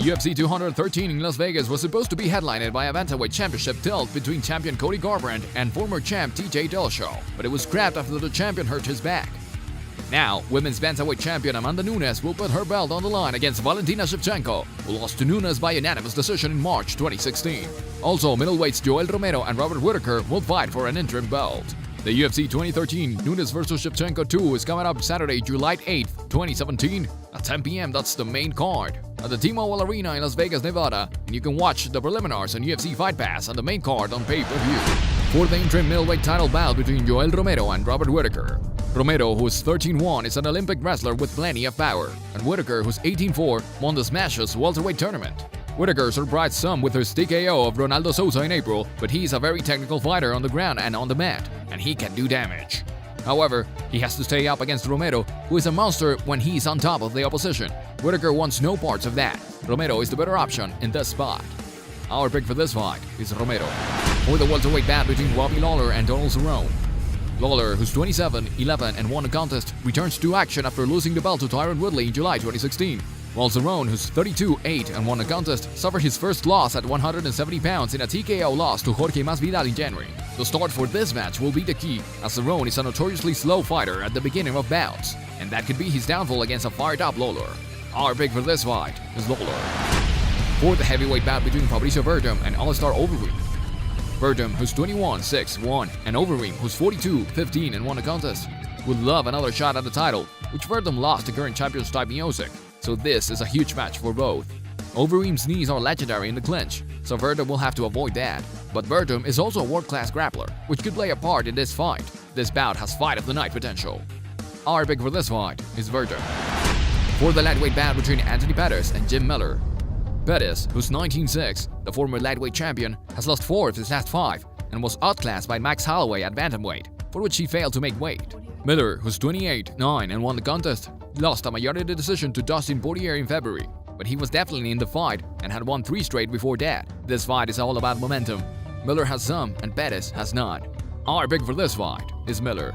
UFC 213 in Las Vegas was supposed to be headlined by a bantamweight championship tilt between champion Cody Garbrandt and former champ TJ Dillashaw, but it was scrapped after the champion hurt his back. Now, women's bantamweight champion Amanda Nunes will put her belt on the line against Valentina Shevchenko, who lost to Nunes by unanimous decision in March 2016. Also, middleweights Joel Romero and Robert Whittaker will fight for an interim belt. The UFC 2013 Nunes vs Shevchenko 2 is coming up Saturday, July 8, 2017 at 10 p.m. That's the main card at the T-Mobile Arena in Las Vegas, Nevada, and you can watch the preliminaries on UFC Fight Pass and the main card on pay-per-view. For the interim middleweight title bout between Joel Romero and Robert Whittaker. Romero, who's 13-1, is an Olympic wrestler with plenty of power, and Whittaker, who's 18-4, won the Smashes welterweight tournament. Whittaker surprised some with his TKO of Ronaldo Souza in April, but he's a very technical fighter on the ground and on the mat, and he can do damage. However, he has to stay up against Romero, who is a monster when he's on top of the opposition. Whittaker wants no parts of that. Romero is the better option in this spot. Our pick for this fight is Romero. For the welterweight bout between Robbie Lawler and Donald Cerrone. Lawler, who's 27-11 and won a contest, returns to action after losing the belt to Tyron Woodley in July 2016. While Cerrone, who's 32-8 and won a contest, suffered his first loss at 170 pounds in a TKO loss to Jorge Masvidal in January. The start for this match will be the key, as Cerrone is a notoriously slow fighter at the beginning of bouts, and that could be his downfall against a fired-up Lawler. Our pick for this fight is Lawler. For the heavyweight bout between Fabricio Werdum and Alistair Overeem. Werdum, who's 21-6-1, and Overeem, who's 42-15 and won a contest, would love another shot at the title, which Werdum lost to current champion Stipe Miocic. So this is a huge match for both. Overeem's knees are legendary in the clinch, so Werdum will have to avoid that. But Werdum is also a world-class grappler, which could play a part in this fight. This bout has fight of the night potential. Our pick for this fight is Werdum. For the lightweight bout between Anthony Pettis and Jim Miller. Pettis, who's 19-6, the former lightweight champion, has lost 4 of his last 5 and was outclassed by Max Holloway at bantamweight, for which he failed to make weight. Miller, who's 28-9 and won the contest, lost a majority decision to Dustin Poirier in February, but he was definitely in the fight and had won 3 straight before that. This fight is all about momentum. Miller has some and Pettis has none. Our pick for this fight is Miller.